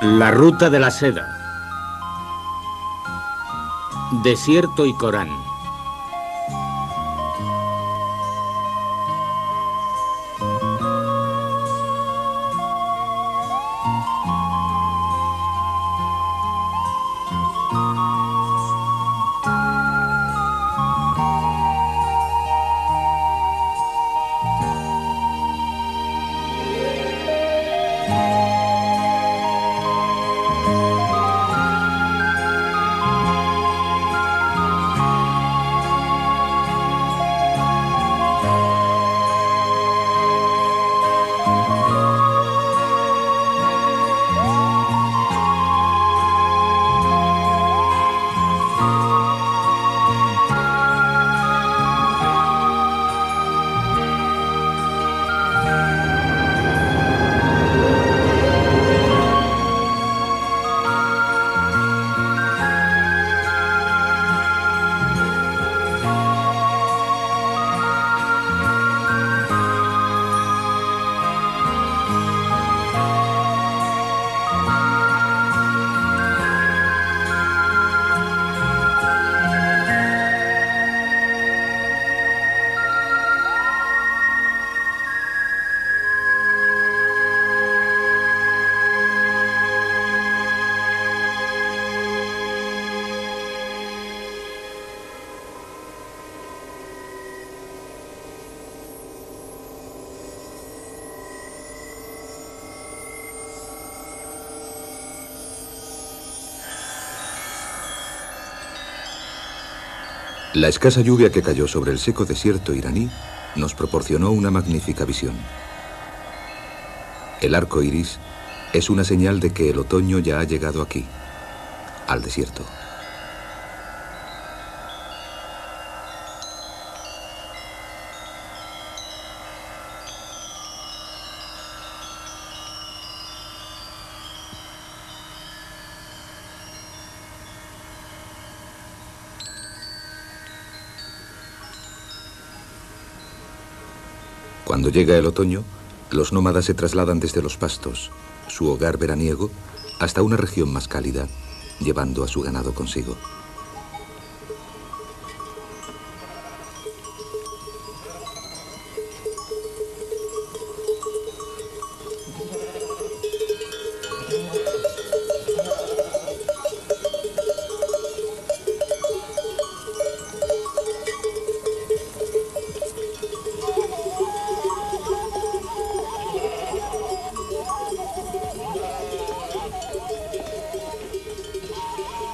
La ruta de la seda. Desierto y Corán. La escasa lluvia que cayó sobre el seco desierto iraní nos proporcionó una magnífica visión. El arco iris es una señal de que el otoño ya ha llegado aquí, al desierto. Cuando llega el otoño, los nómadas se trasladan desde los pastos, su hogar veraniego, hasta una región más cálida, llevando a su ganado consigo.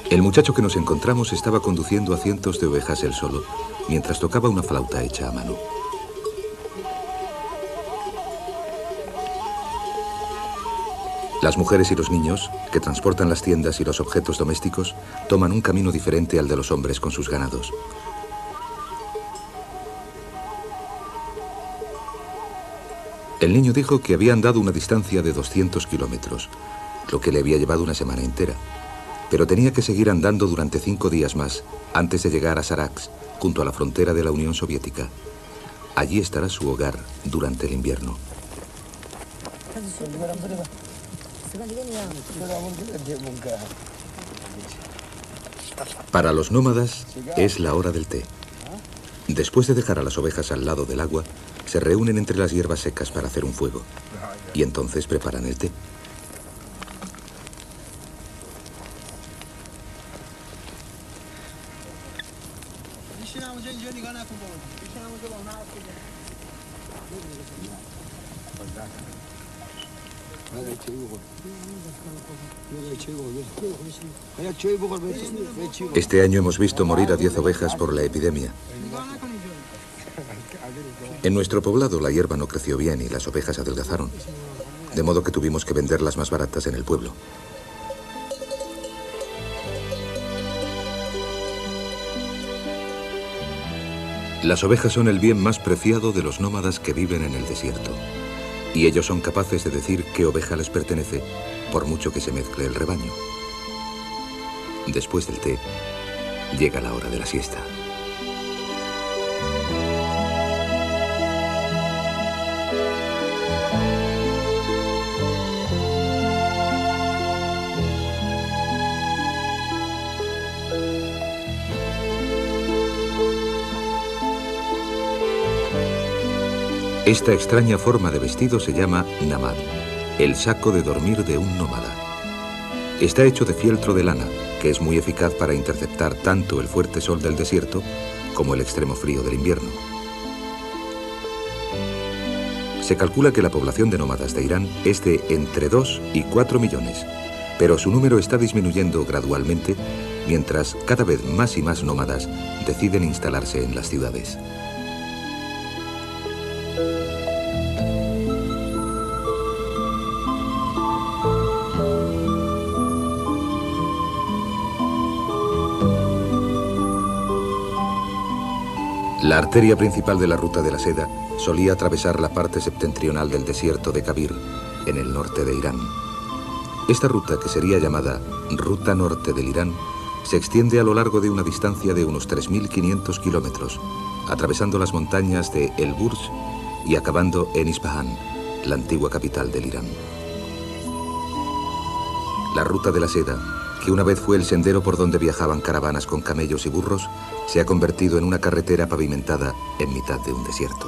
El muchacho que nos encontramos estaba conduciendo a cientos de ovejas él solo, mientras tocaba una flauta hecha a mano. Las mujeres y los niños, que transportan las tiendas y los objetos domésticos, toman un camino diferente al de los hombres con sus ganados. El niño dijo que había andado una distancia de 200 kilómetros, lo que le había llevado una semana entera. Pero tenía que seguir andando durante 5 días más antes de llegar a Sarax, junto a la frontera de la Unión Soviética. Allí estará su hogar durante el invierno. Para los nómadas es la hora del té. Después de dejar a las ovejas al lado del agua, se reúnen entre las hierbas secas para hacer un fuego. Y entonces preparan el té. Este año hemos visto morir a 10 ovejas por la epidemia. En nuestro poblado la hierba no creció bien y las ovejas adelgazaron, de modo que tuvimos que venderlas más baratas en el pueblo. Las ovejas son el bien más preciado de los nómadas que viven en el desierto, y ellos son capaces de decir qué oveja les pertenece, por mucho que se mezcle el rebaño. Después del té, llega la hora de la siesta. Esta extraña forma de vestido se llama namad, el saco de dormir de un nómada. Está hecho de fieltro de lana, que es muy eficaz para interceptar tanto el fuerte sol del desierto como el extremo frío del invierno. Se calcula que la población de nómadas de Irán es de entre 2 y 4 millones, pero su número está disminuyendo gradualmente mientras cada vez más y más nómadas deciden instalarse en las ciudades. La arteria principal de la Ruta de la Seda solía atravesar la parte septentrional del desierto de Kabir, en el norte de Irán. Esta ruta, que sería llamada Ruta Norte del Irán, se extiende a lo largo de una distancia de unos 3.500 kilómetros, atravesando las montañas de El Burj y acabando en Isfahan, la antigua capital del Irán. La Ruta de la Seda, que una vez fue el sendero por donde viajaban caravanas con camellos y burros, se ha convertido en una carretera pavimentada en mitad de un desierto.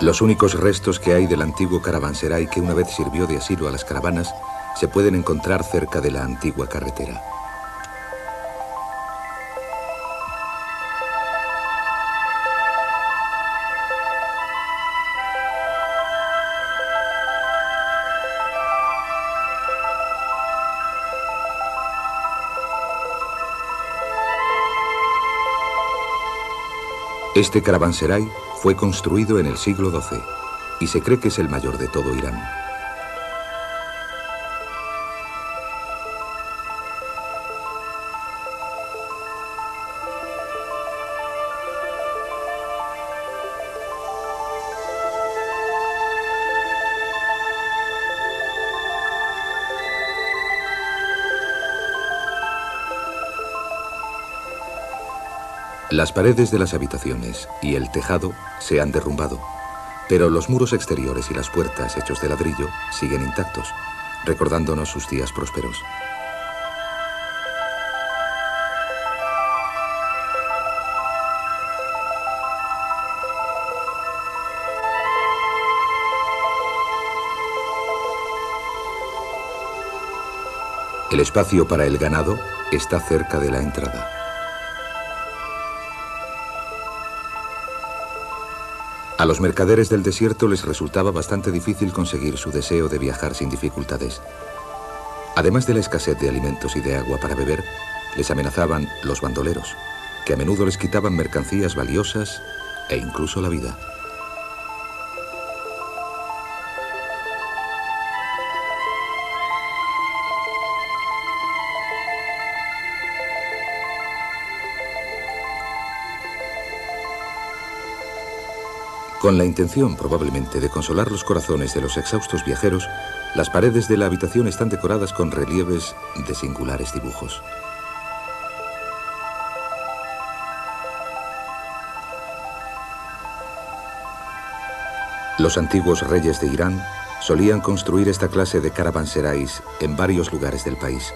Los únicos restos que hay del antiguo caravanserai que una vez sirvió de asilo a las caravanas se pueden encontrar cerca de la antigua carretera. Este caravanserai fue construido en el siglo XII y se cree que es el mayor de todo Irán. Las paredes de las habitaciones y el tejado se han derrumbado, pero los muros exteriores y las puertas hechos de ladrillo siguen intactos, recordándonos sus días prósperos. El espacio para el ganado está cerca de la entrada. A los mercaderes del desierto les resultaba bastante difícil conseguir su deseo de viajar sin dificultades. Además de la escasez de alimentos y de agua para beber, les amenazaban los bandoleros, que a menudo les quitaban mercancías valiosas e incluso la vida. Con la intención, probablemente, de consolar los corazones de los exhaustos viajeros, las paredes de la habitación están decoradas con relieves de singulares dibujos. Los antiguos reyes de Irán solían construir esta clase de caravanserais en varios lugares del país,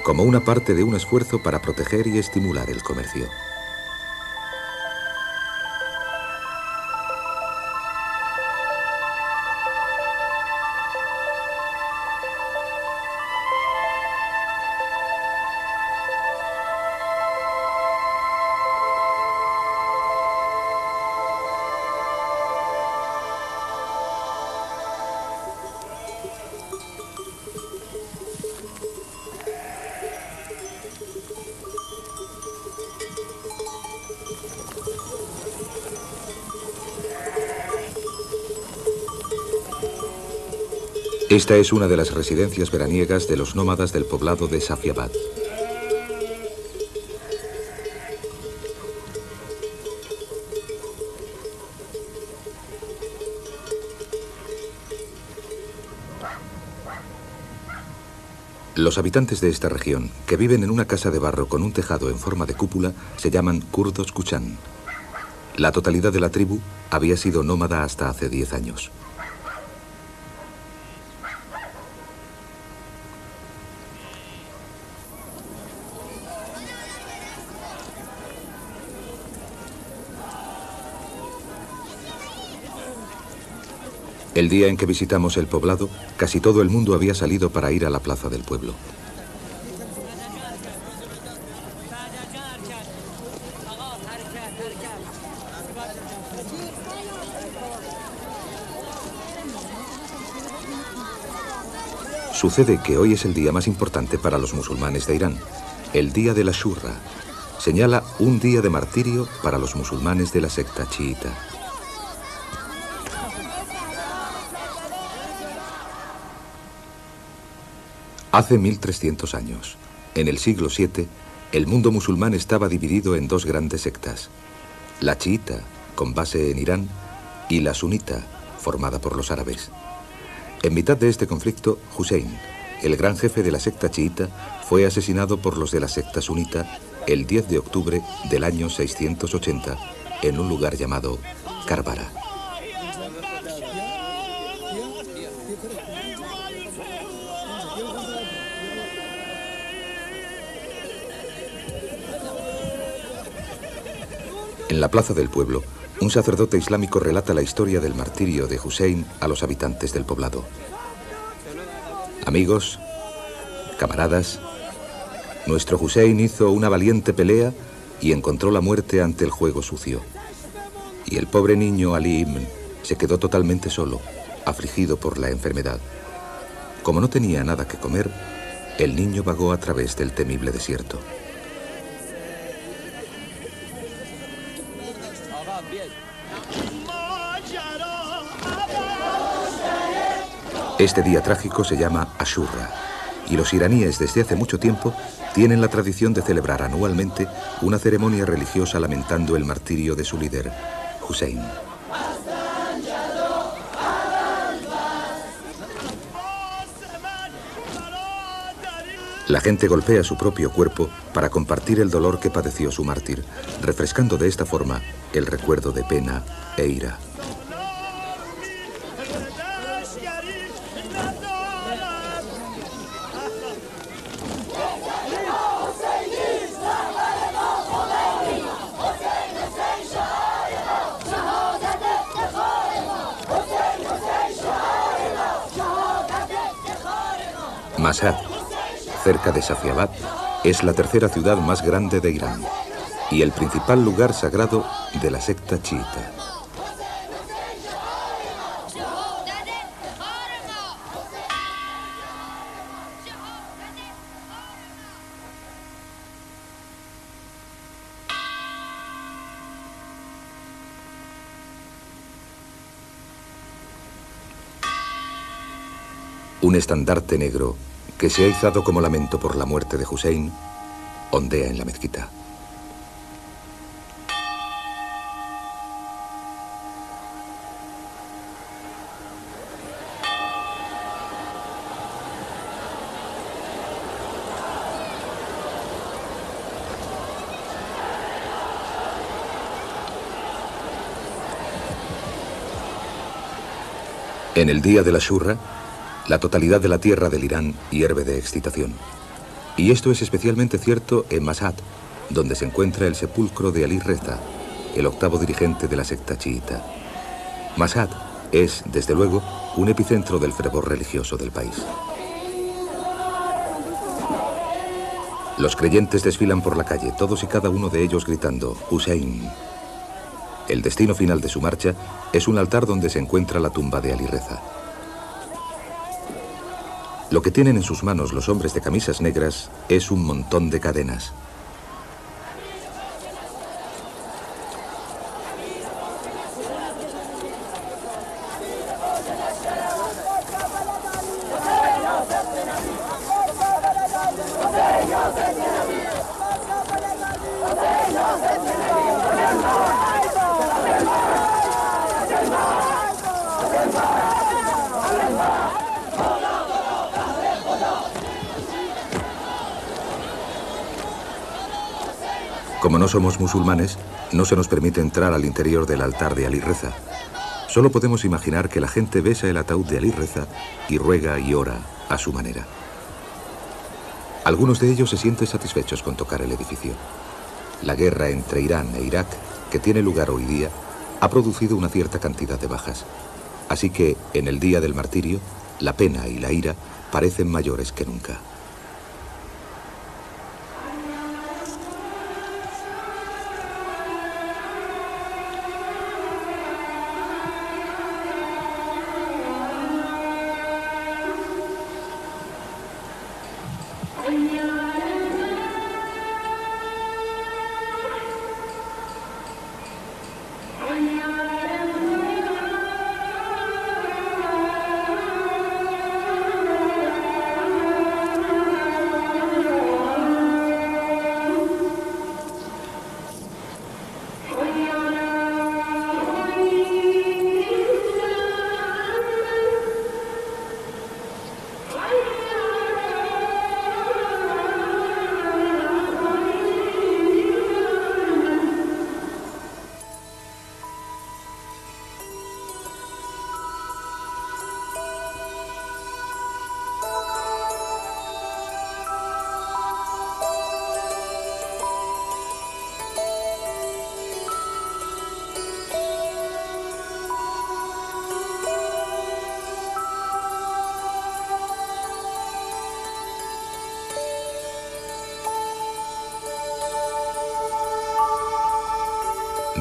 como una parte de un esfuerzo para proteger y estimular el comercio. Esta es una de las residencias veraniegas de los nómadas del poblado de Safiabad. Los habitantes de esta región, que viven en una casa de barro con un tejado en forma de cúpula, se llaman kurdos kuchan. La totalidad de la tribu había sido nómada hasta hace 10 años. El día en que visitamos el poblado, casi todo el mundo había salido para ir a la plaza del pueblo. Sucede que hoy es el día más importante para los musulmanes de Irán, el día de la Ashura. Señala un día de martirio para los musulmanes de la secta chiita. Hace 1300 años, en el siglo VII, el mundo musulmán estaba dividido en dos grandes sectas: la chiita, con base en Irán, y la sunita, formada por los árabes. En mitad de este conflicto, Hussein, el gran jefe de la secta chiita, fue asesinado por los de la secta sunita el 10 de octubre del año 680 en un lugar llamado Karbala. En la plaza del pueblo, un sacerdote islámico relata la historia del martirio de Hussein a los habitantes del poblado. Amigos, camaradas, nuestro Hussein hizo una valiente pelea y encontró la muerte ante el juego sucio. Y el pobre niño Ali Ibn se quedó totalmente solo, afligido por la enfermedad. Como no tenía nada que comer, el niño vagó a través del temible desierto. Este día trágico se llama Ashura, y los iraníes desde hace mucho tiempo tienen la tradición de celebrar anualmente una ceremonia religiosa lamentando el martirio de su líder, Hussein. La gente golpea su propio cuerpo para compartir el dolor que padeció su mártir, refrescando de esta forma el recuerdo de pena e ira. Mashhad, cerca de Safiabad, es la tercera ciudad más grande de Irán y el principal lugar sagrado de la secta chiita. Un estandarte negro que se ha izado como lamento por la muerte de Hussein ondea en la mezquita. En el día de la Ashura, la totalidad de la tierra del Irán hierve de excitación. Y esto es especialmente cierto en Mashhad, donde se encuentra el sepulcro de Ali Reza, el octavo dirigente de la secta chiita. Mashhad es, desde luego, un epicentro del fervor religioso del país. Los creyentes desfilan por la calle, todos y cada uno de ellos gritando «Hussein». El destino final de su marcha es un altar donde se encuentra la tumba de Ali Reza. Lo que tienen en sus manos los hombres de camisas negras es un montón de cadenas. Como no somos musulmanes, no se nos permite entrar al interior del altar de Ali Reza. Solo podemos imaginar que la gente besa el ataúd de Ali Reza y ruega y ora a su manera. Algunos de ellos se sienten satisfechos con tocar el edificio. La guerra entre Irán e Irak, que tiene lugar hoy día, ha producido una cierta cantidad de bajas. Así que, en el día del martirio, la pena y la ira parecen mayores que nunca.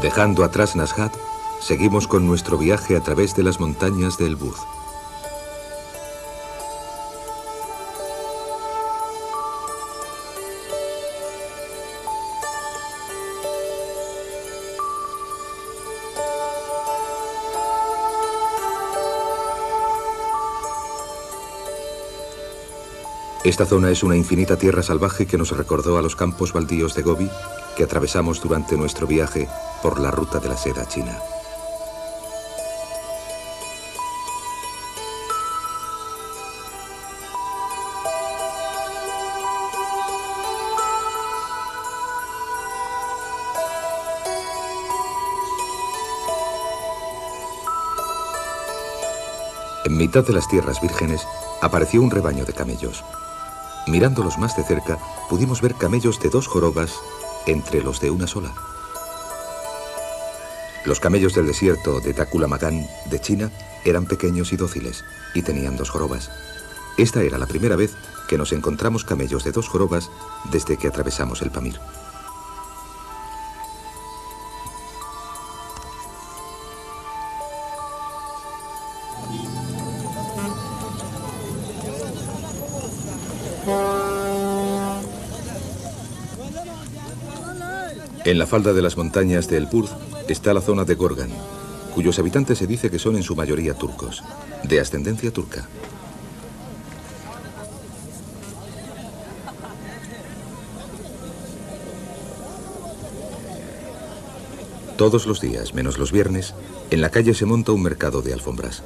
Dejando atrás Nashad, seguimos con nuestro viaje a través de las montañas de El-Burd. Esta zona es una infinita tierra salvaje que nos recordó a los campos baldíos de Gobi que atravesamos durante nuestro viaje por la ruta de la seda china. En mitad de las tierras vírgenes apareció un rebaño de camellos. Mirándolos más de cerca, pudimos ver camellos de 2 jorobas entre los de una sola. Los camellos del desierto de Taklamakan, de China, eran pequeños y dóciles, y tenían 2 jorobas. Esta era la primera vez que nos encontramos camellos de 2 jorobas desde que atravesamos el Pamir. En la falda de las montañas de El-Burd está la zona de Gorgan, cuyos habitantes se dice que son en su mayoría turcos, de ascendencia turca. Todos los días, menos los viernes, en la calle se monta un mercado de alfombras.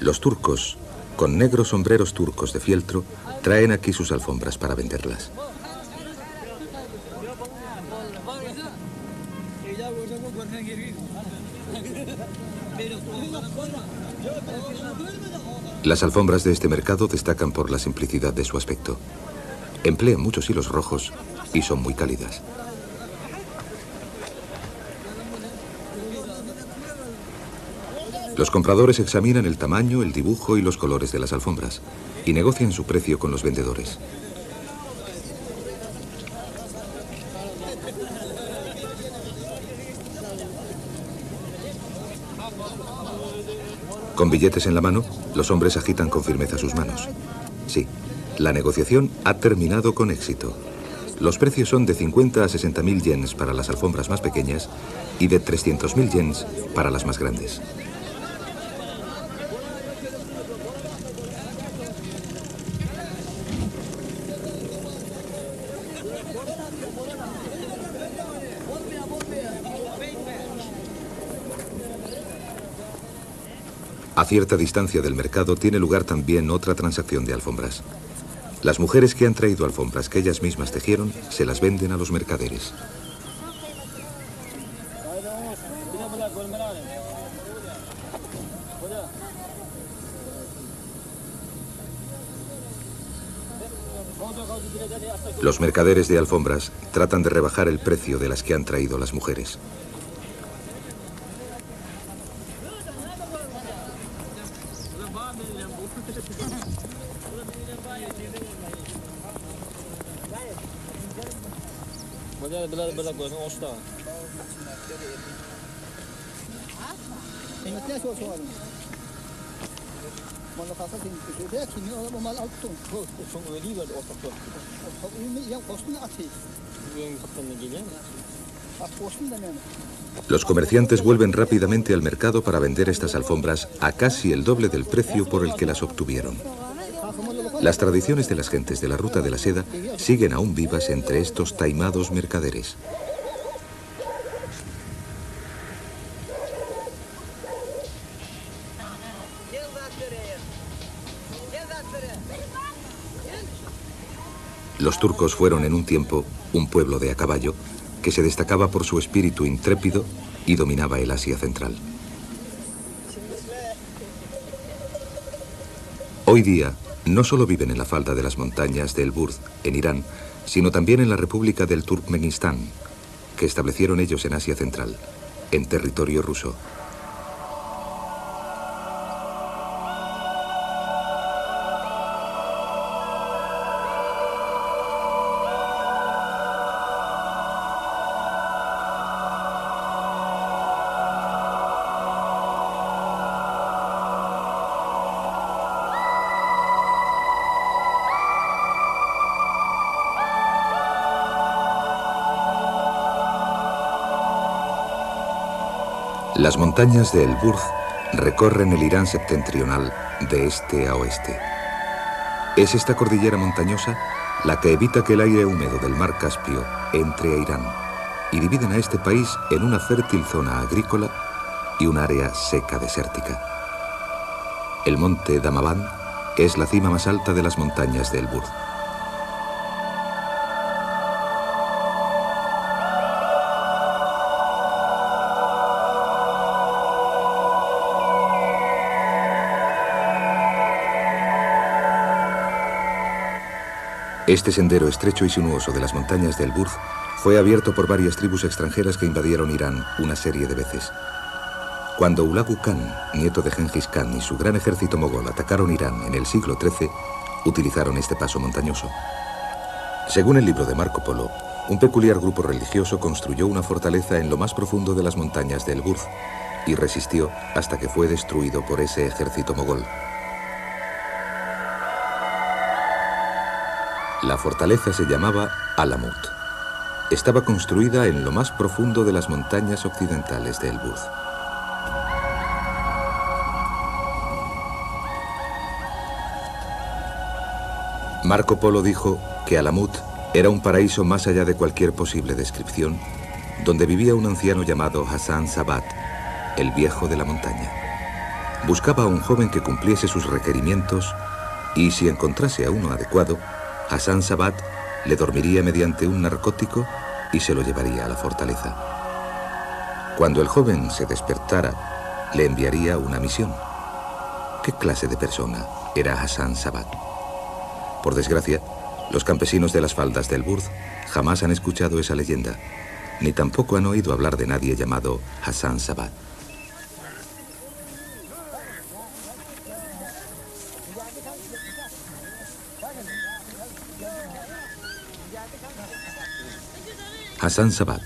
Los turcos, con negros sombreros turcos de fieltro, traen aquí sus alfombras para venderlas. Las alfombras de este mercado destacan por la simplicidad de su aspecto. Emplean muchos hilos rojos y son muy cálidas. Los compradores examinan el tamaño, el dibujo y los colores de las alfombras y negocian su precio con los vendedores. Con billetes en la mano, los hombres agitan con firmeza sus manos. Sí, la negociación ha terminado con éxito. Los precios son de 50 a 60.000 yens para las alfombras más pequeñas y de 300.000 yens para las más grandes. A cierta distancia del mercado tiene lugar también otra transacción de alfombras. Las mujeres que han traído alfombras que ellas mismas tejieron se las venden a los mercaderes. Los mercaderes de alfombras tratan de rebajar el precio de las que han traído las mujeres. Los comerciantes vuelven rápidamente al mercado para vender estas alfombras a casi el doble del precio por el que las obtuvieron. Las tradiciones de las gentes de la ruta de la seda siguen aún vivas entre estos taimados mercaderes. Los turcos fueron en un tiempo un pueblo de a caballo que se destacaba por su espíritu intrépido y dominaba el Asia Central. Hoy día, no solo viven en la falda de las montañas de Elburz, en Irán, sino también en la República del Turkmenistán, que establecieron ellos en Asia Central, en territorio ruso. Las montañas de Elburz recorren el Irán septentrional de este a oeste. Es esta cordillera montañosa la que evita que el aire húmedo del mar Caspio entre a Irán y dividen a este país en una fértil zona agrícola y un área seca desértica. El monte Damavand es la cima más alta de las montañas de Elburz. Este sendero estrecho y sinuoso de las montañas de Elburz fue abierto por varias tribus extranjeras que invadieron Irán una serie de veces. Cuando Hulagu Khan, nieto de Genghis Khan, y su gran ejército mogol atacaron Irán en el siglo XIII, utilizaron este paso montañoso. Según el libro de Marco Polo, un peculiar grupo religioso construyó una fortaleza en lo más profundo de las montañas de Elburz y resistió hasta que fue destruido por ese ejército mogol. La fortaleza se llamaba Alamut. Estaba construida en lo más profundo de las montañas occidentales de Elburz. Marco Polo dijo que Alamut era un paraíso más allá de cualquier posible descripción, donde vivía un anciano llamado Hassan Sabat, el viejo de la montaña. Buscaba a un joven que cumpliese sus requerimientos y, si encontrase a uno adecuado, Hassan Sabat le dormiría mediante un narcótico y se lo llevaría a la fortaleza. Cuando el joven se despertara, le enviaría una misión. ¿Qué clase de persona era Hassan Sabat? Por desgracia, los campesinos de las faldas del Elburz jamás han escuchado esa leyenda, ni tampoco han oído hablar de nadie llamado Hassan Sabat. Hassan Sabat,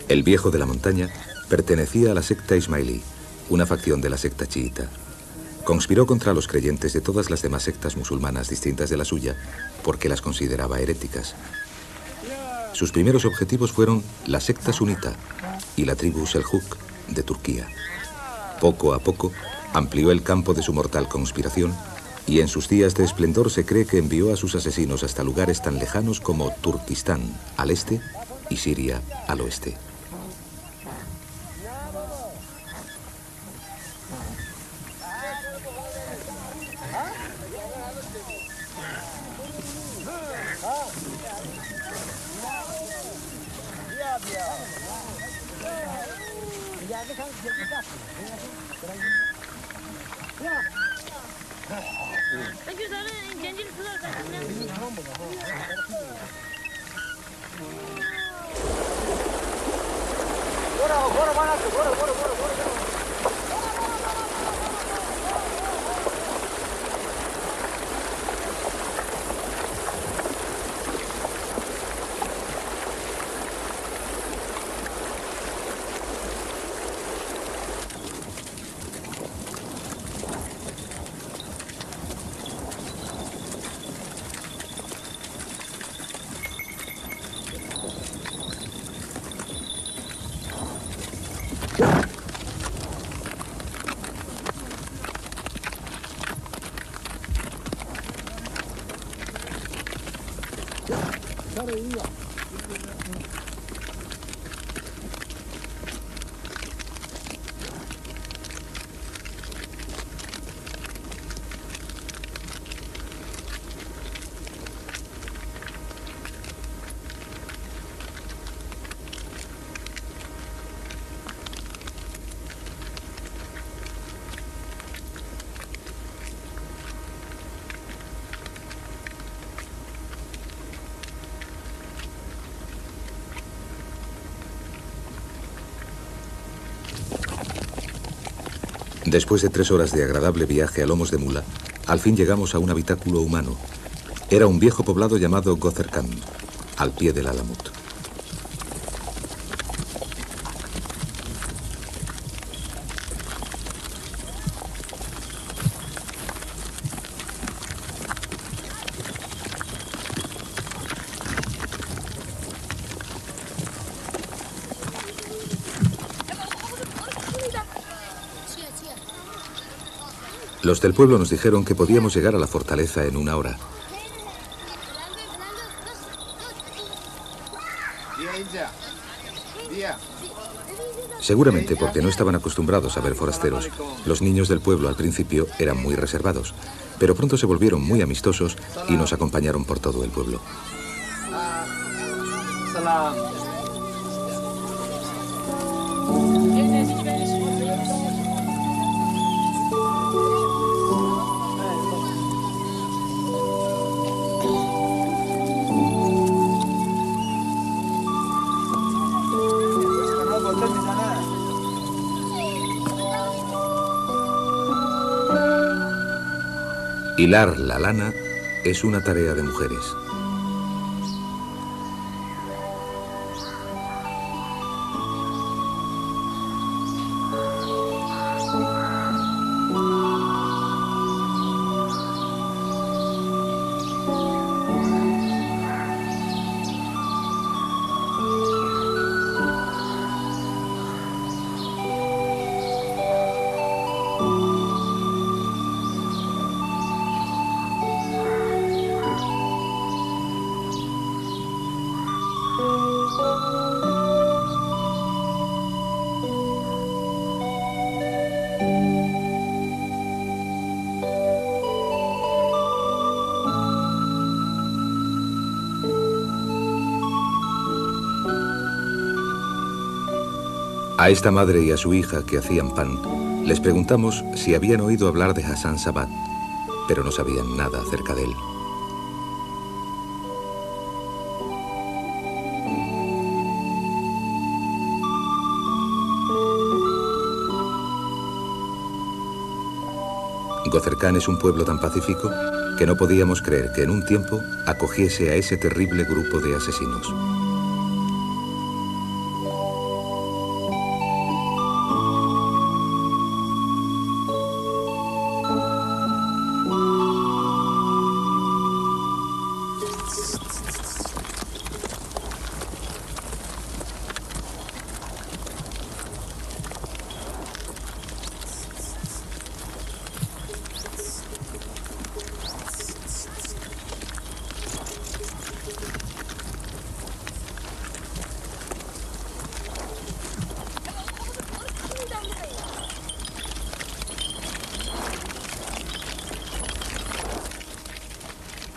el viejo de la montaña, pertenecía a la secta ismailí, una facción de la secta chiita. Conspiró contra los creyentes de todas las demás sectas musulmanas distintas de la suya porque las consideraba heréticas. Sus primeros objetivos fueron la secta sunita y la tribu Seljuk de Turquía. Poco a poco amplió el campo de su mortal conspiración y en sus días de esplendor se cree que envió a sus asesinos hasta lugares tan lejanos como Turquistán al este y Siria al oeste. Después de 3 horas de agradable viaje a lomos de mula, al fin llegamos a un habitáculo humano. Era un viejo poblado llamado Gozerkan, al pie del Alamut. Los del pueblo nos dijeron que podíamos llegar a la fortaleza en 1 hora. Seguramente porque no estaban acostumbrados a ver forasteros. Los niños del pueblo al principio eran muy reservados, pero pronto se volvieron muy amistosos y nos acompañaron por todo el pueblo. Hilar la lana es una tarea de mujeres. A esta madre y a su hija que hacían pan, les preguntamos si habían oído hablar de Hassan Sabat, pero no sabían nada acerca de él. Gozerkan es un pueblo tan pacífico que no podíamos creer que en un tiempo acogiese a ese terrible grupo de asesinos.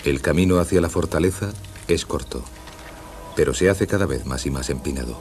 El camino hacia la fortaleza es corto, pero se hace cada vez más y más empinado.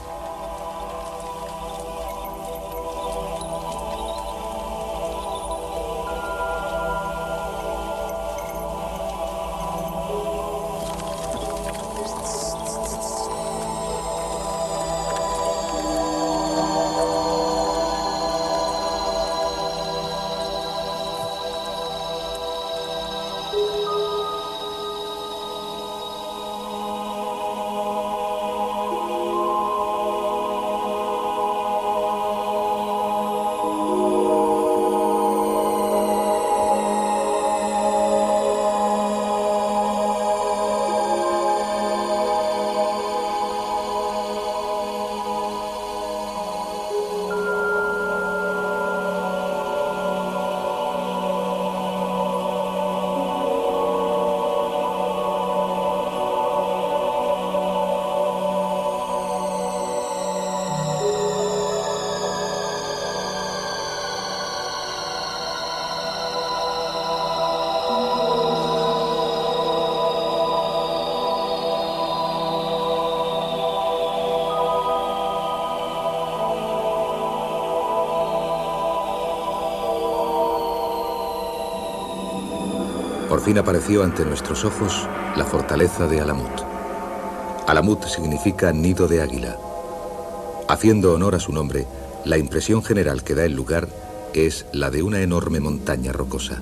Por fin apareció ante nuestros ojos la fortaleza de Alamut. Alamut significa nido de águila. Haciendo honor a su nombre, la impresión general que da el lugar es la de una enorme montaña rocosa.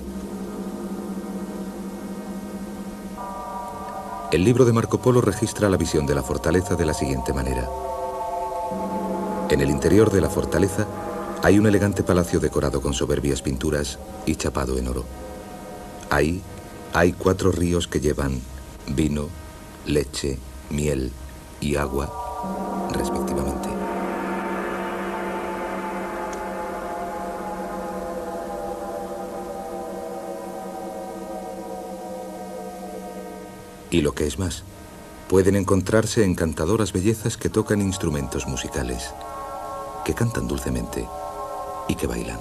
El libro de Marco Polo registra la visión de la fortaleza de la siguiente manera. En el interior de la fortaleza hay un elegante palacio decorado con soberbias pinturas y chapado en oro. Ahí hay 4 ríos que llevan vino, leche, miel y agua, respectivamente. Y lo que es más, pueden encontrarse encantadoras bellezas que tocan instrumentos musicales, que cantan dulcemente y que bailan.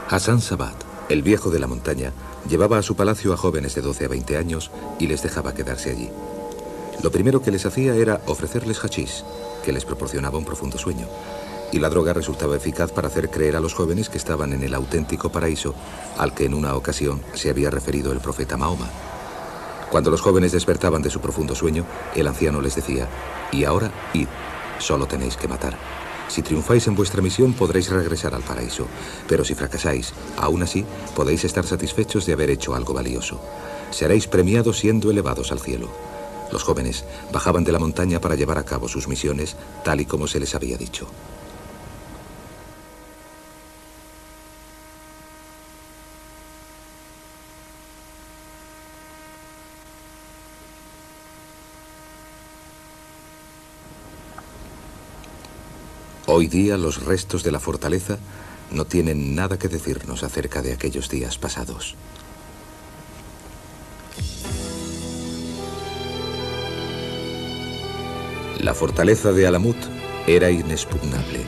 Hassan Sabat, el viejo de la montaña, llevaba a su palacio a jóvenes de 12 a 20 años y les dejaba quedarse allí. Lo primero que les hacía era ofrecerles hachís, que les proporcionaba un profundo sueño. Y la droga resultaba eficaz para hacer creer a los jóvenes que estaban en el auténtico paraíso al que en una ocasión se había referido el profeta Mahoma. Cuando los jóvenes despertaban de su profundo sueño, el anciano les decía: «Y ahora, id, solo tenéis que matar. Si triunfáis en vuestra misión, podréis regresar al paraíso. Pero si fracasáis, aún así, podéis estar satisfechos de haber hecho algo valioso. Seréis premiados siendo elevados al cielo». Los jóvenes bajaban de la montaña para llevar a cabo sus misiones, tal y como se les había dicho. Hoy día los restos de la fortaleza no tienen nada que decirnos acerca de aquellos días pasados. La fortaleza de Alamut era inexpugnable.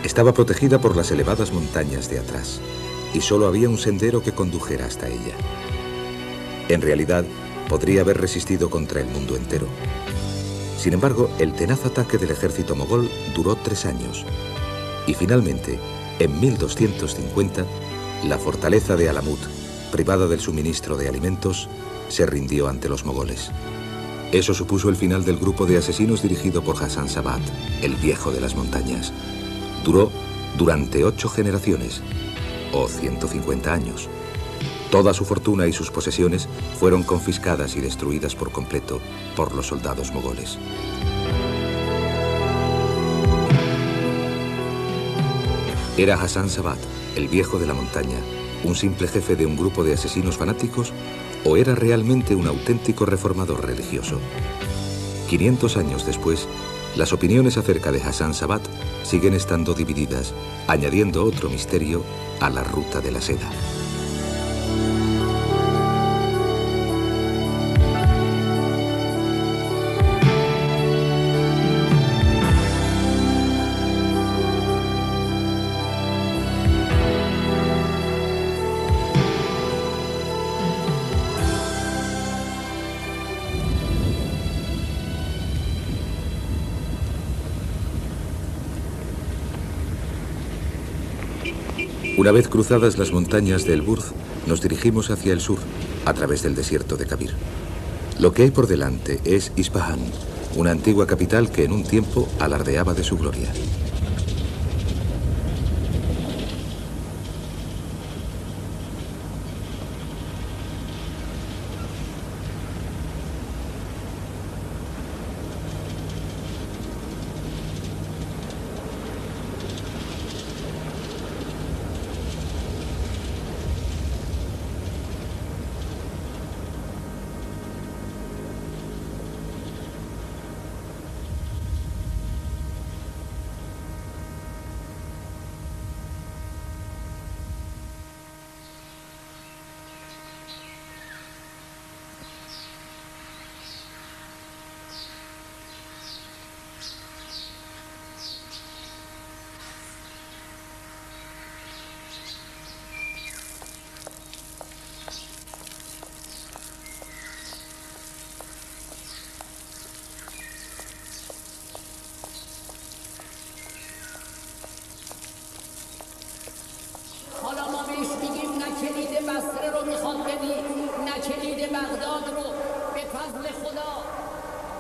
Estaba protegida por las elevadas montañas de atrás y solo había un sendero que condujera hasta ella. En realidad, podría haber resistido contra el mundo entero. Sin embargo, el tenaz ataque del ejército mogol duró 3 años y finalmente, en 1250, la fortaleza de Alamut, privada del suministro de alimentos, se rindió ante los mogoles. Eso supuso el final del grupo de asesinos dirigido por Hassan Sabat, el viejo de las montañas. Duró durante 8 generaciones, o 150 años. Toda su fortuna y sus posesiones fueron confiscadas y destruidas por completo por los soldados mogoles. ¿Era Hassan Sabat, el viejo de la montaña, un simple jefe de un grupo de asesinos fanáticos o era realmente un auténtico reformador religioso? 500 años después, las opiniones acerca de Hassan Sabat siguen estando divididas, añadiendo otro misterio a la ruta de la seda. Una vez cruzadas las montañas de Elburz, nos dirigimos hacia el sur, a través del desierto de Kabir. Lo que hay por delante es Ispahan, una antigua capital que en un tiempo alardeaba de su gloria.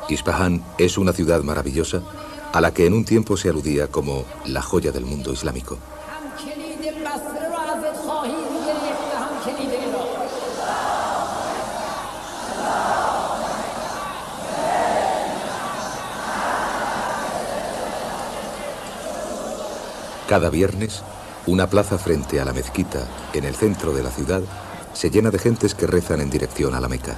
Isfahán es una ciudad maravillosa a la que en un tiempo se aludía como la joya del mundo islámico. Cada viernes, una plaza frente a la mezquita, en el centro de la ciudad, se llena de gentes que rezan en dirección a la Meca.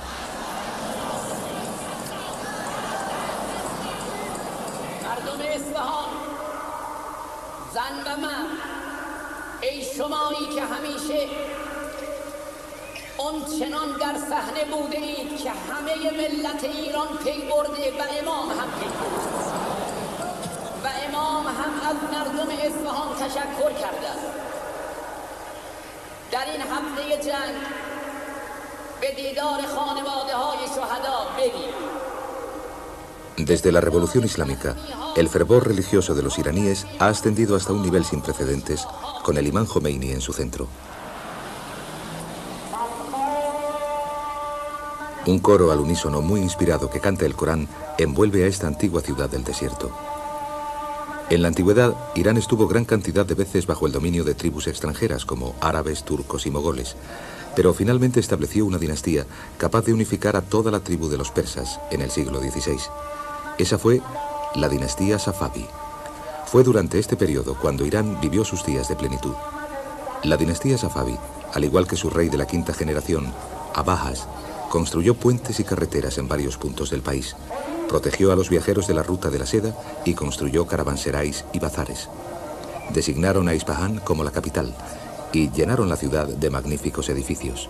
Desde la Revolución Islámica, el fervor religioso de los iraníes ha ascendido hasta un nivel sin precedentes, con el imán Jomeini en su centro. Un coro al unísono muy inspirado que canta el Corán envuelve a esta antigua ciudad del desierto. En la antigüedad, Irán estuvo gran cantidad de veces bajo el dominio de tribus extranjeras como árabes, turcos y mogoles, pero finalmente estableció una dinastía capaz de unificar a toda la tribu de los persas en el siglo XVI. Esa fue la dinastía Safavi. Fue durante este periodo cuando Irán vivió sus días de plenitud. La dinastía Safavi, al igual que su rey de la quinta generación, Abajas, construyó puentes y carreteras en varios puntos del país, protegió a los viajeros de la ruta de la seda y construyó caravanserais y bazares. Designaron a Isfahán como la capital y llenaron la ciudad de magníficos edificios.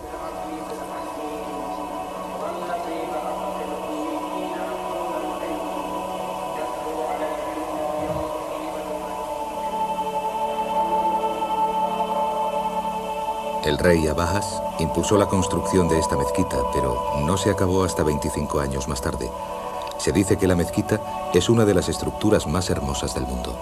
El rey Abajas impulsó la construcción de esta mezquita, pero no se acabó hasta 25 años más tarde. Se dice que la mezquita es una de las estructuras más hermosas del mundo.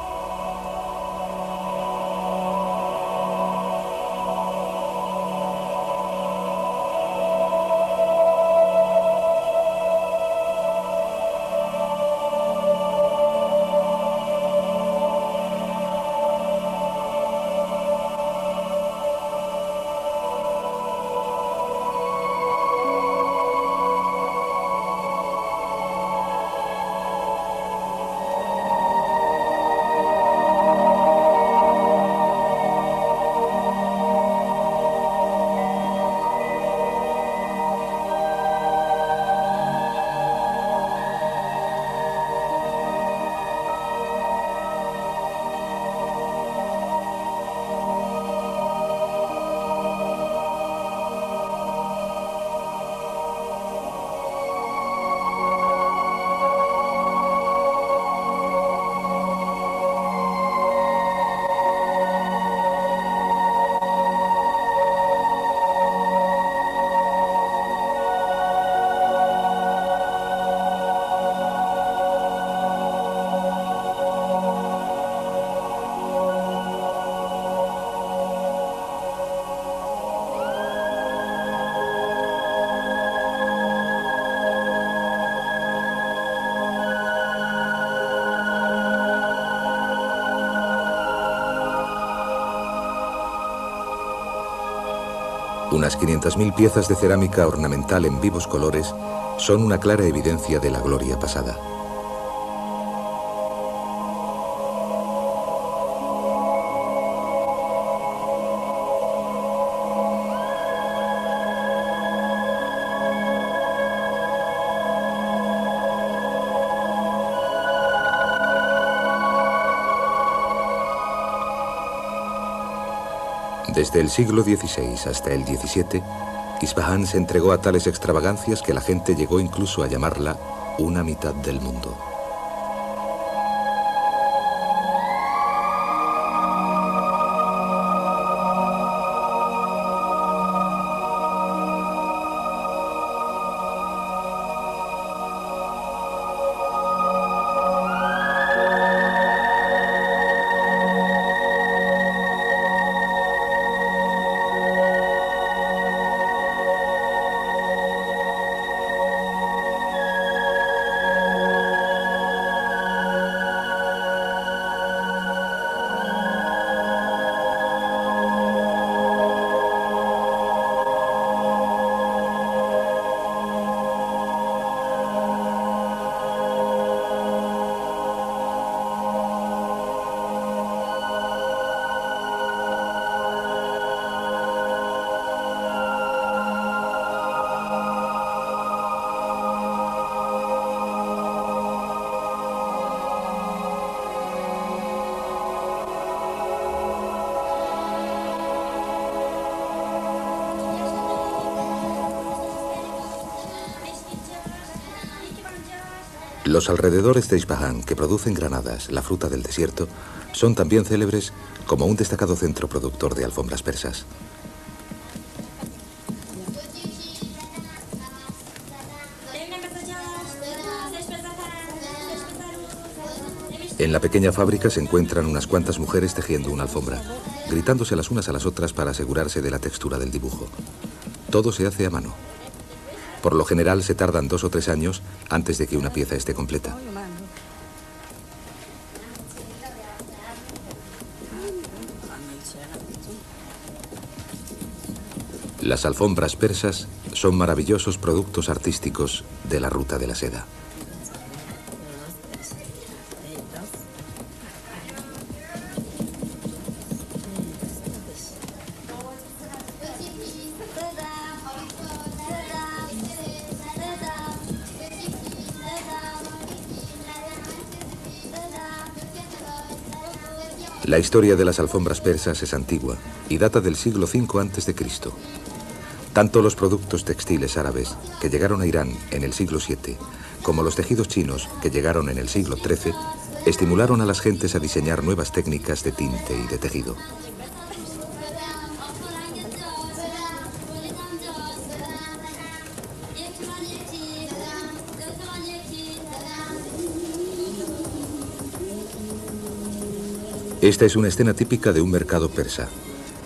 Unas 500.000 piezas de cerámica ornamental en vivos colores son una clara evidencia de la gloria pasada. Desde el siglo XVI hasta el XVII, Isfahán se entregó a tales extravagancias que la gente llegó incluso a llamarla una mitad del mundo. Los alrededores de Ispahan, que producen granadas, la fruta del desierto, son también célebres como un destacado centro productor de alfombras persas. En la pequeña fábrica se encuentran unas cuantas mujeres tejiendo una alfombra, gritándose las unas a las otras para asegurarse de la textura del dibujo. Todo se hace a mano. Por lo general se tardan 2 o 3 años antes de que una pieza esté completa. Las alfombras persas son maravillosos productos artísticos de la ruta de la seda. La historia de las alfombras persas es antigua y data del siglo V a.C. Tanto los productos textiles árabes, que llegaron a Irán en el siglo VII, como los tejidos chinos, que llegaron en el siglo XIII, estimularon a las gentes a diseñar nuevas técnicas de tinte y de tejido. Esta es una escena típica de un mercado persa.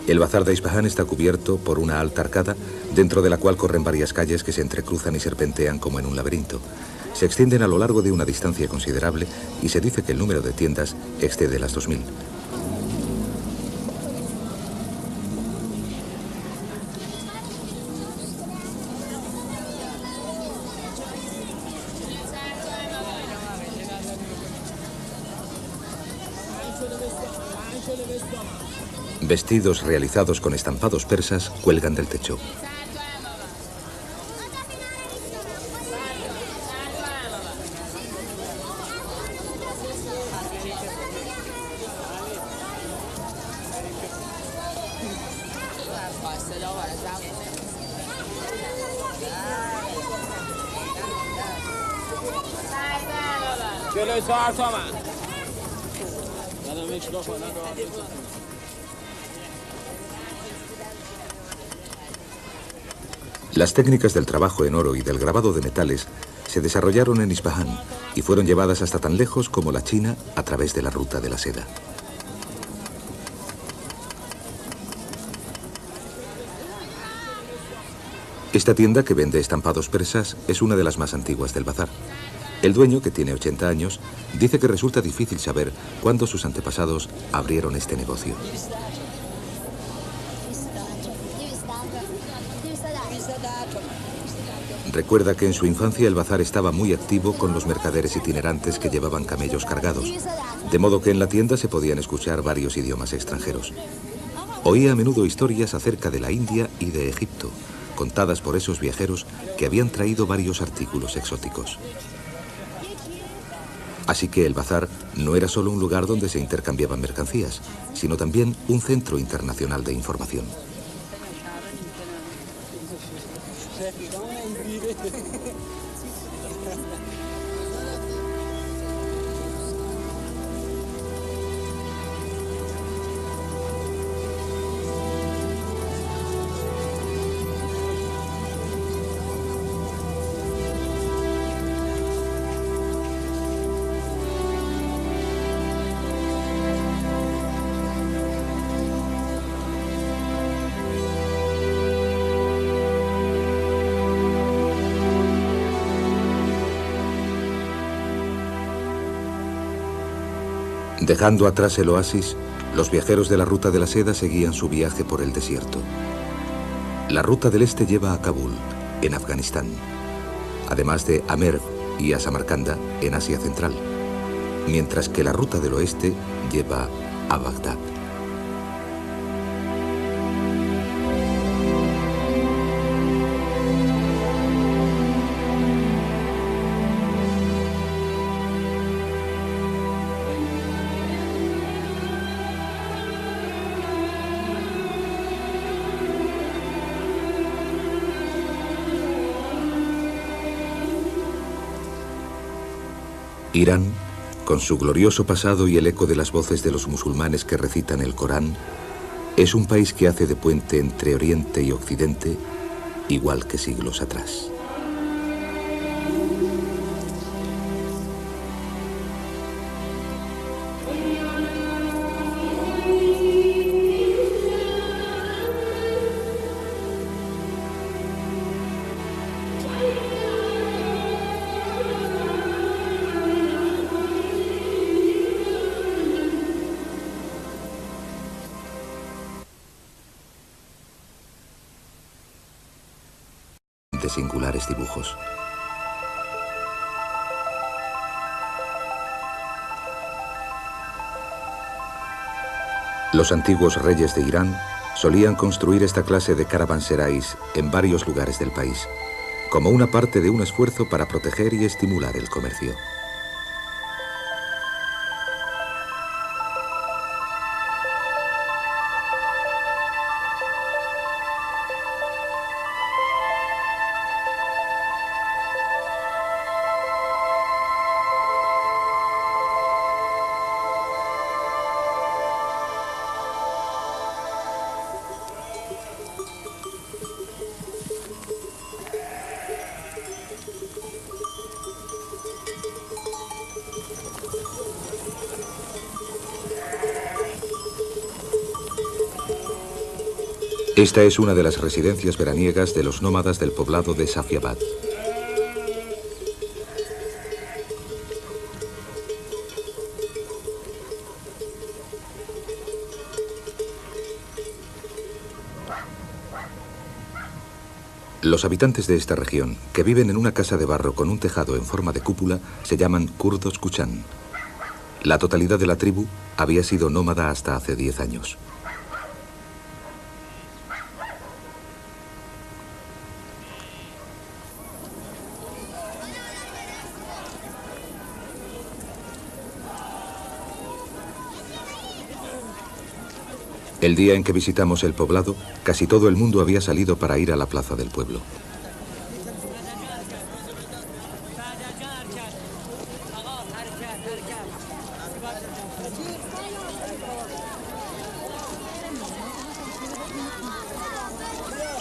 El bazar de Ispahan está cubierto por una alta arcada, dentro de la cual corren varias calles que se entrecruzan y serpentean como en un laberinto. Se extienden a lo largo de una distancia considerable y se dice que el número de tiendas excede las 2000. Vestidos realizados con estampados persas cuelgan del techo. Las técnicas del trabajo en oro y del grabado de metales se desarrollaron en Ispahan y fueron llevadas hasta tan lejos como la China a través de la ruta de la seda. Esta tienda, que vende estampados persas, es una de las más antiguas del bazar. El dueño, que tiene 80 años, dice que resulta difícil saber cuándo sus antepasados abrieron este negocio. Recuerda que en su infancia el bazar estaba muy activo con los mercaderes itinerantes que llevaban camellos cargados, de modo que en la tienda se podían escuchar varios idiomas extranjeros. Oía a menudo historias acerca de la India y de Egipto, contadas por esos viajeros que habían traído varios artículos exóticos. Así que el bazar no era solo un lugar donde se intercambiaban mercancías, sino también un centro internacional de información. Dejando atrás el oasis, los viajeros de la ruta de la seda seguían su viaje por el desierto. La ruta del este lleva a Kabul, en Afganistán, además de a Merv y a Samarcanda, en Asia Central, mientras que la ruta del oeste lleva a Bagdad. Irán, con su glorioso pasado y el eco de las voces de los musulmanes que recitan el Corán, es un país que hace de puente entre Oriente y Occidente, igual que siglos atrás. De singulares dibujos. Los antiguos reyes de Irán solían construir esta clase de caravanserais en varios lugares del país, como una parte de un esfuerzo para proteger y estimular el comercio. Esta es una de las residencias veraniegas de los nómadas del poblado de Safiabad. Los habitantes de esta región, que viven en una casa de barro con un tejado en forma de cúpula, se llaman kurdos kuchan. La totalidad de la tribu había sido nómada hasta hace 10 años. El día en que visitamos el poblado, casi todo el mundo había salido para ir a la plaza del pueblo.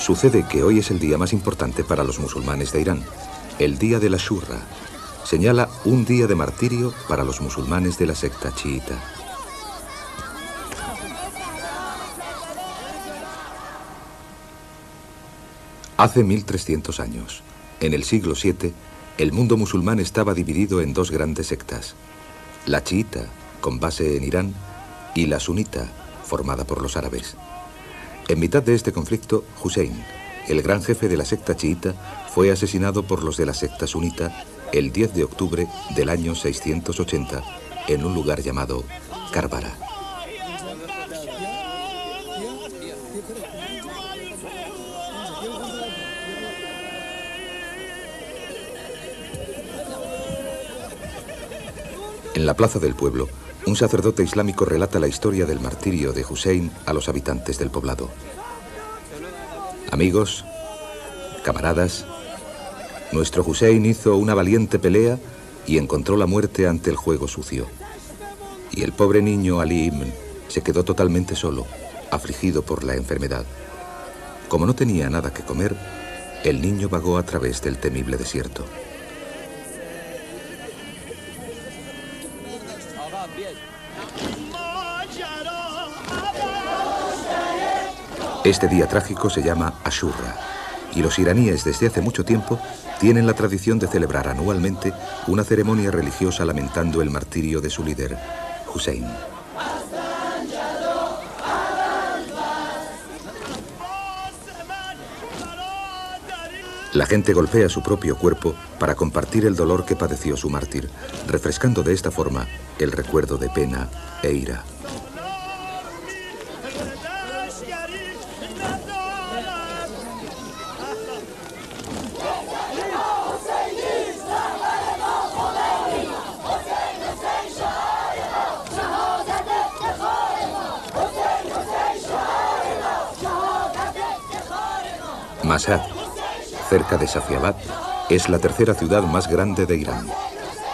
Sucede que hoy es el día más importante para los musulmanes de Irán, el día de la Ashura. Señala un día de martirio para los musulmanes de la secta chiita. Hace 1300 años, en el siglo VII, el mundo musulmán estaba dividido en dos grandes sectas: la chiita, con base en Irán, y la sunita, formada por los árabes. En mitad de este conflicto, Hussein, el gran jefe de la secta chiita, fue asesinado por los de la secta sunita el 10 de octubre del año 680 en un lugar llamado Karbala. En la plaza del pueblo, un sacerdote islámico relata la historia del martirio de Hussein a los habitantes del poblado. Amigos, camaradas, nuestro Hussein hizo una valiente pelea y encontró la muerte ante el juego sucio. Y el pobre niño Ali Ibn se quedó totalmente solo, afligido por la enfermedad. Como no tenía nada que comer, el niño vagó a través del temible desierto. Este día trágico se llama Ashura, y los iraníes desde hace mucho tiempo tienen la tradición de celebrar anualmente una ceremonia religiosa lamentando el martirio de su líder, Hussein. La gente golpea su propio cuerpo para compartir el dolor que padeció su mártir, refrescando de esta forma el recuerdo de pena e ira. Mashhad, cerca de Safiabad, es la tercera ciudad más grande de Irán.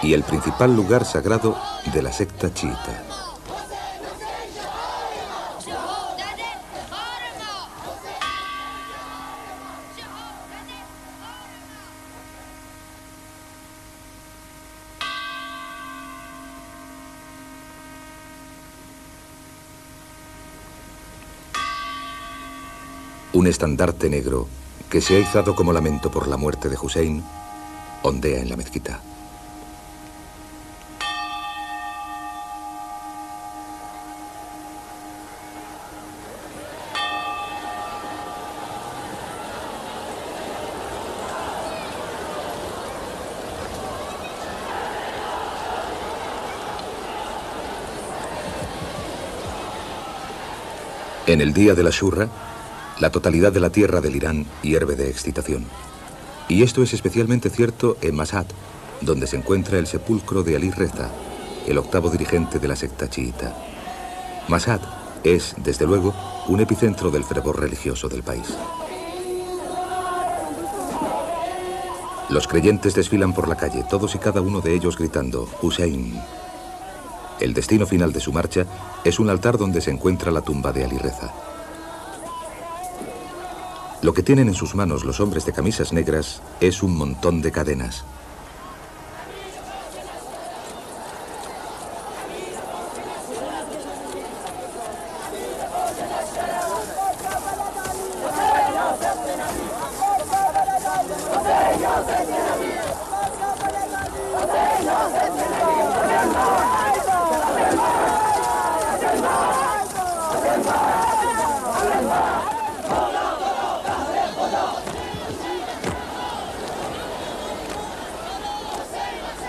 y el principal lugar sagrado de la secta chiita. Un estandarte negro que se ha izado como lamento por la muerte de Hussein ondea en la mezquita. En el día de la Shurra, la totalidad de la tierra del Irán hierve de excitación. Y esto es especialmente cierto en Mashhad, donde se encuentra el sepulcro de Ali Reza, el octavo dirigente de la secta chiita. Mashhad es, desde luego, un epicentro del fervor religioso del país. Los creyentes desfilan por la calle, todos y cada uno de ellos gritando «Hussein». El destino final de su marcha es un altar donde se encuentra la tumba de Ali Reza. Lo que tienen en sus manos los hombres de camisas negras es un montón de cadenas.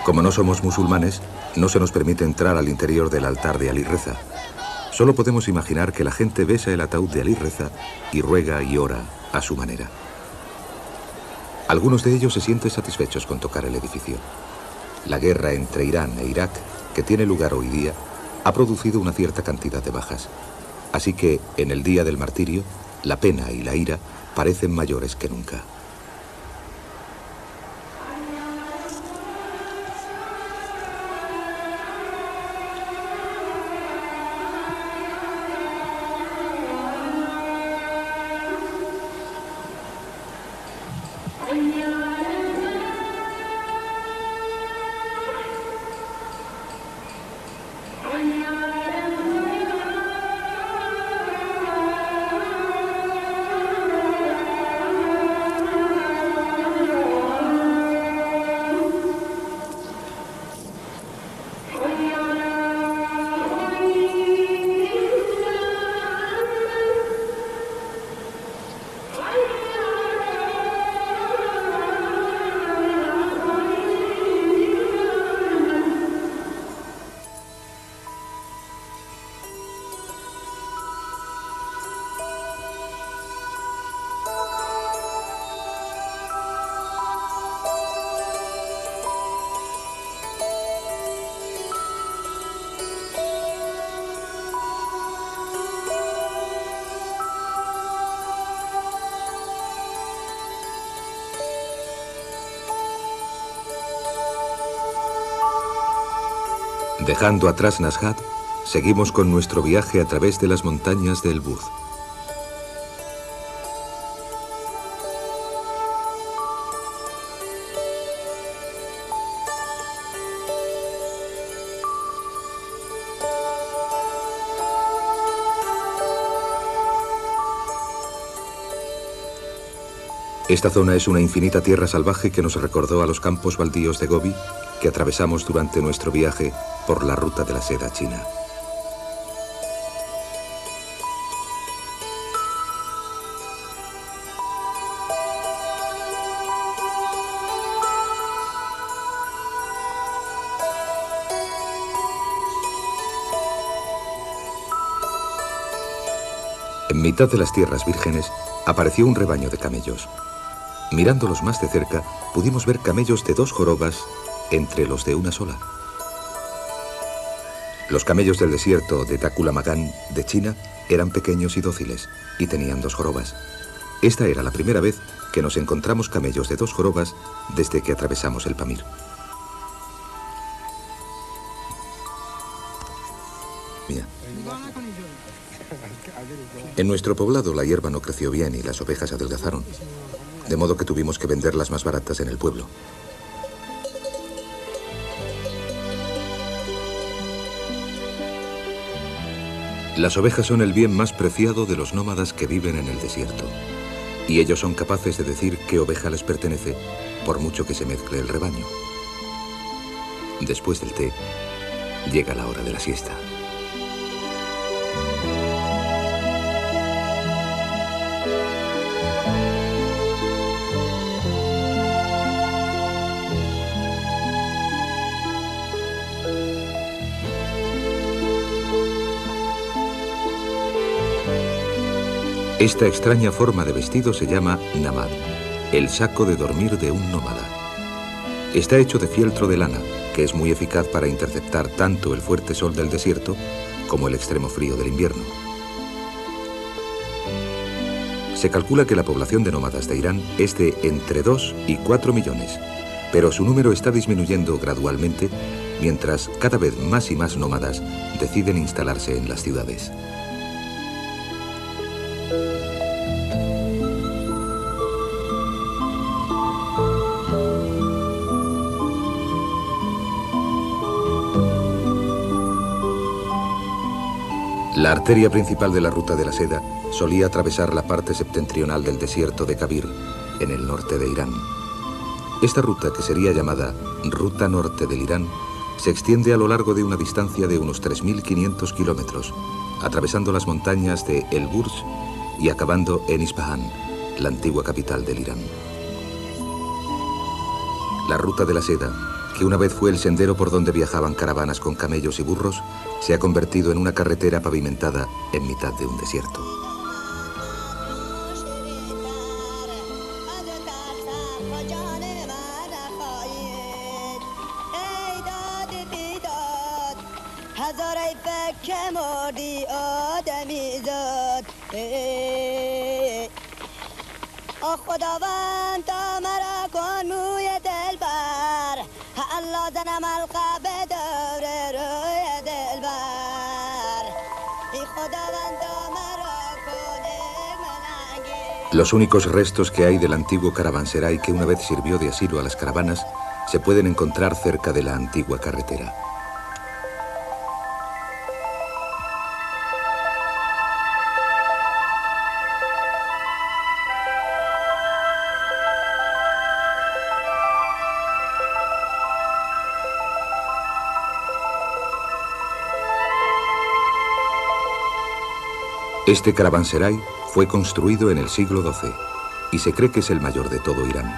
Como no somos musulmanes, no se nos permite entrar al interior del altar de Ali Reza. Solo podemos imaginar que la gente besa el ataúd de Ali Reza y ruega y ora a su manera. Algunos de ellos se sienten satisfechos con tocar el edificio. La guerra entre Irán e Irak, que tiene lugar hoy día, ha producido una cierta cantidad de bajas. Así que, en el día del martirio, la pena y la ira parecen mayores que nunca. Dejando atrás Nashad, seguimos con nuestro viaje a través de las montañas de Elburz. Esta zona es una infinita tierra salvaje que nos recordó a los campos baldíos de Gobi que atravesamos durante nuestro viaje por la ruta de la seda china. En mitad de las tierras vírgenes apareció un rebaño de camellos. Mirándolos más de cerca, pudimos ver camellos de 2 jorobas entre los de una sola. Los camellos del desierto de Taklamakan, de China, eran pequeños y dóciles, y tenían 2 jorobas. Esta era la primera vez que nos encontramos camellos de 2 jorobas desde que atravesamos el Pamir. En nuestro poblado la hierba no creció bien y las ovejas adelgazaron, de modo que tuvimos que venderlas más baratas en el pueblo. Las ovejas son el bien más preciado de los nómadas que viven en el desierto, y ellos son capaces de decir qué oveja les pertenece, por mucho que se mezcle el rebaño. Después del té, llega la hora de la siesta. Esta extraña forma de vestido se llama namad, el saco de dormir de un nómada. Está hecho de fieltro de lana, que es muy eficaz para interceptar tanto el fuerte sol del desierto como el extremo frío del invierno. Se calcula que la población de nómadas de Irán es de entre 2 y 4 millones, pero su número está disminuyendo gradualmente mientras cada vez más y más nómadas deciden instalarse en las ciudades. La arteria principal de la Ruta de la Seda solía atravesar la parte septentrional del desierto de Kabir, en el norte de Irán. Esta ruta, que sería llamada Ruta Norte del Irán, se extiende a lo largo de una distancia de unos 3.500 kilómetros, atravesando las montañas de El Burj y acabando en Isfahan, la antigua capital del Irán. La Ruta de la Seda, que una vez fue el sendero por donde viajaban caravanas con camellos y burros, se ha convertido en una carretera pavimentada en mitad de un desierto. Los únicos restos que hay del antiguo caravanserai que una vez sirvió de asilo a las caravanas se pueden encontrar cerca de la antigua carretera. Este caravanserai fue construido en el siglo XII y se cree que es el mayor de todo Irán.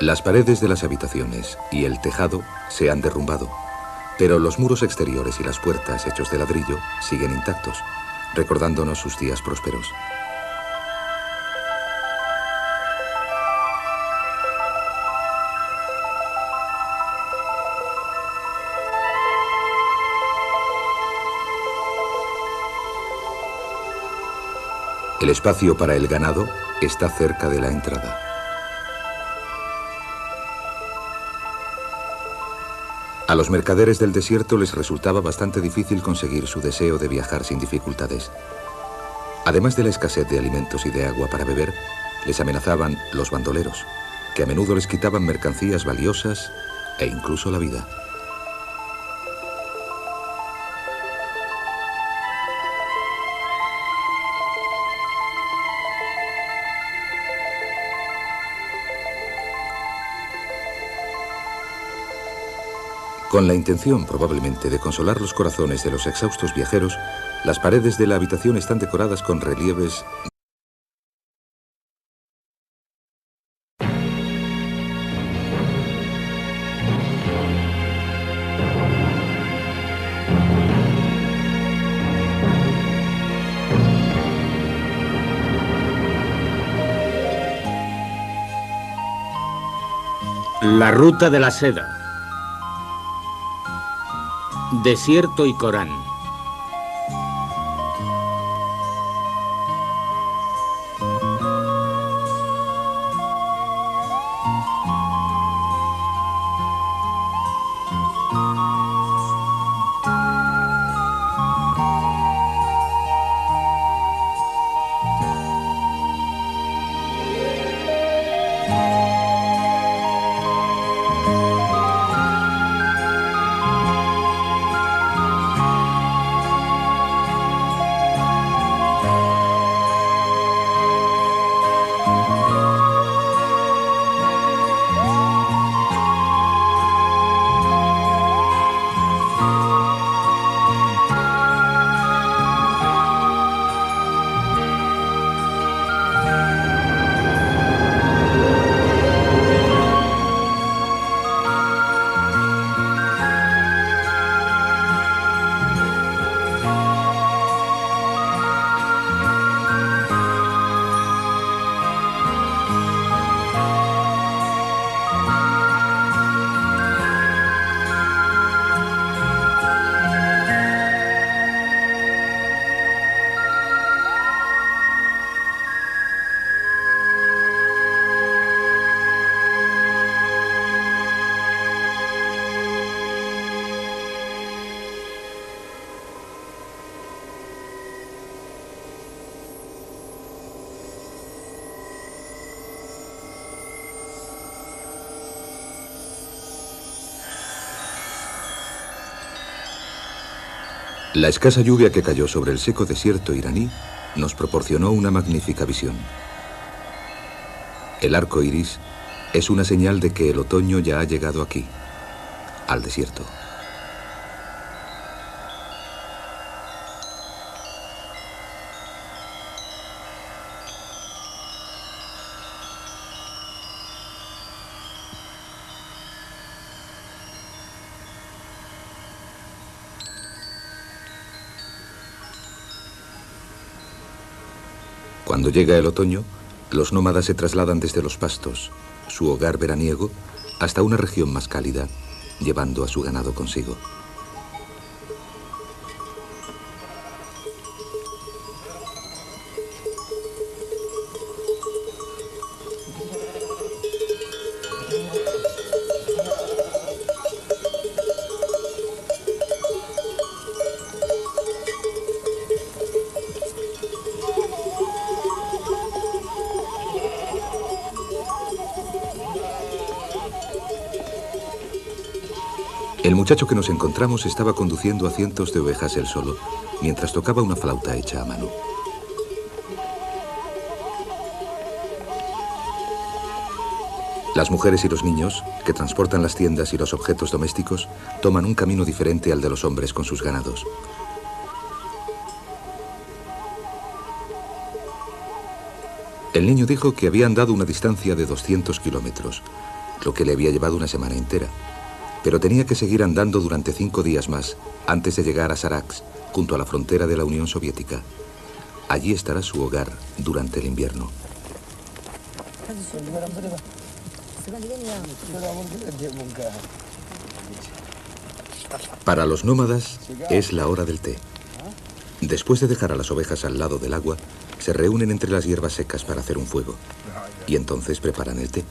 Las paredes de las habitaciones y el tejado se han derrumbado, pero los muros exteriores y las puertas hechos de ladrillo siguen intactos, recordándonos sus días prósperos. El espacio para el ganado está cerca de la entrada. A los mercaderes del desierto les resultaba bastante difícil conseguir su deseo de viajar sin dificultades. Además de la escasez de alimentos y de agua para beber, les amenazaban los bandoleros, que a menudo les quitaban mercancías valiosas e incluso la vida. Con la intención, probablemente, de consolar los corazones de los exhaustos viajeros, las paredes de la habitación están decoradas con relieves La ruta de la seda. Desierto y Corán. La escasa lluvia que cayó sobre el seco desierto iraní nos proporcionó una magnífica visión. El arco iris es una señal de que el otoño ya ha llegado aquí, al desierto. Cuando llega el otoño, los nómadas se trasladan desde los pastos, su hogar veraniego, hasta una región más cálida, llevando a su ganado consigo. El muchacho que nos encontramos estaba conduciendo a cientos de ovejas él solo, mientras tocaba una flauta hecha a mano. Las mujeres y los niños, que transportan las tiendas y los objetos domésticos, toman un camino diferente al de los hombres con sus ganados. El niño dijo que había andado una distancia de 200 kilómetros, lo que le había llevado una semana entera. Pero tenía que seguir andando durante 5 días más antes de llegar a Sarax, junto a la frontera de la Unión Soviética. Allí estará su hogar durante el invierno. Para los nómadas es la hora del té. Después de dejar a las ovejas al lado del agua, se reúnen entre las hierbas secas para hacer un fuego. Y entonces preparan el té.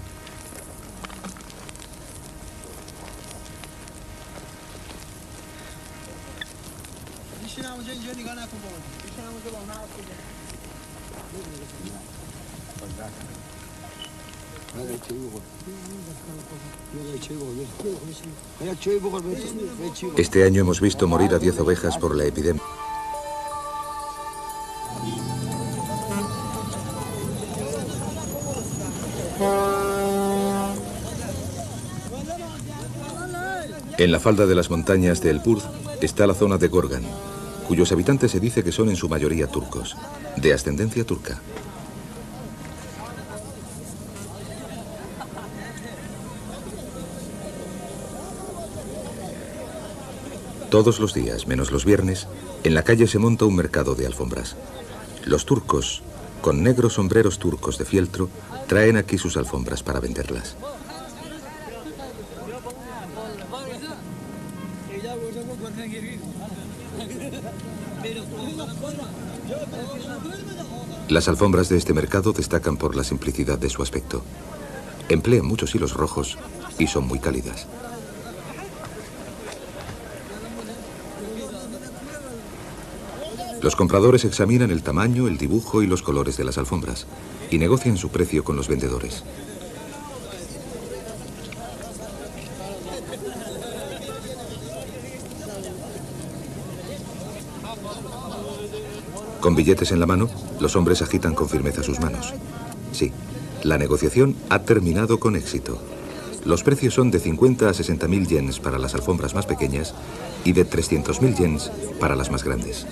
Este año hemos visto morir a 10 ovejas por la epidemia. En la falda de las montañas de El Burd está la zona de Gorgan, cuyos habitantes se dice que son en su mayoría turcos, de ascendencia turca. Todos los días, menos los viernes, en la calle se monta un mercado de alfombras. Los turcos, con negros sombreros turcos de fieltro, traen aquí sus alfombras para venderlas. Las alfombras de este mercado destacan por la simplicidad de su aspecto. Emplean muchos hilos rojos y son muy cálidas. Los compradores examinan el tamaño, el dibujo y los colores de las alfombras y negocian su precio con los vendedores. Con billetes en la mano, los hombres agitan con firmeza sus manos. Sí, la negociación ha terminado con éxito. Los precios son de 50 a 60.000 yens para las alfombras más pequeñas y de 300.000 yens para las más grandes.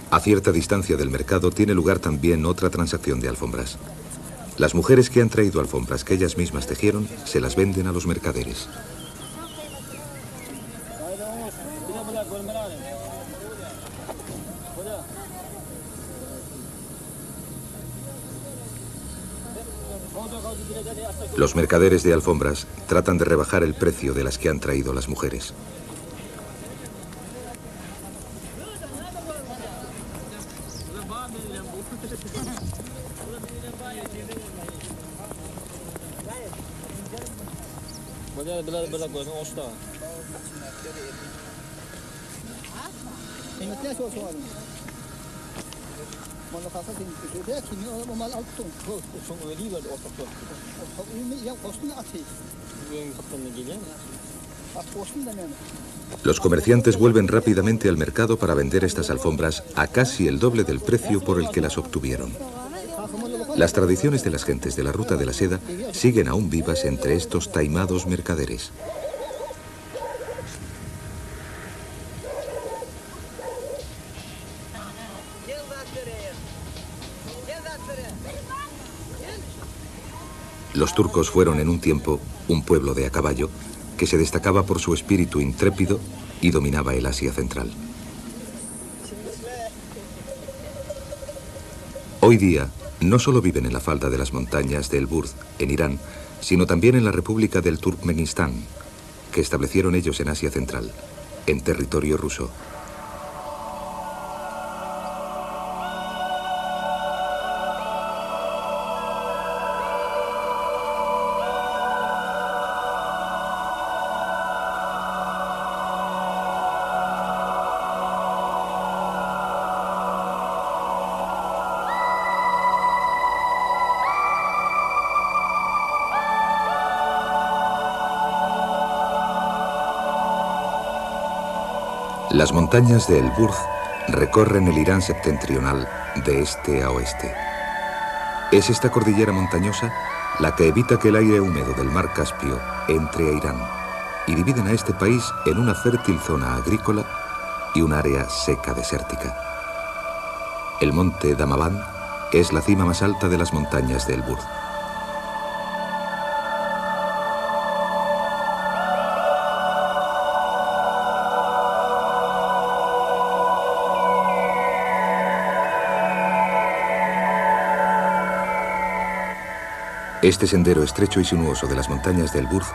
A cierta distancia del mercado tiene lugar también otra transacción de alfombras. Las mujeres que han traído alfombras que ellas mismas tejieron se las venden a los mercaderes. Los mercaderes de alfombras tratan de rebajar el precio de las que han traído las mujeres. Los comerciantes vuelven rápidamente al mercado para vender estas alfombras a casi el doble del precio por el que las obtuvieron. Las tradiciones de las gentes de la ruta de la seda siguen aún vivas entre estos taimados mercaderes. Los turcos fueron en un tiempo un pueblo de a caballo que se destacaba por su espíritu intrépido y dominaba el Asia Central. Hoy día, no solo viven en la falda de las montañas de Elburz, en Irán, sino también en la República del Turkmenistán, que establecieron ellos en Asia Central, en territorio ruso. Las montañas de Elburz recorren el Irán septentrional de este a oeste. Es esta cordillera montañosa la que evita que el aire húmedo del mar Caspio entre a Irán y dividen a este país en una fértil zona agrícola y un área seca desértica. El monte Damavand es la cima más alta de las montañas de Elburz. Este sendero estrecho y sinuoso de las montañas de Elburz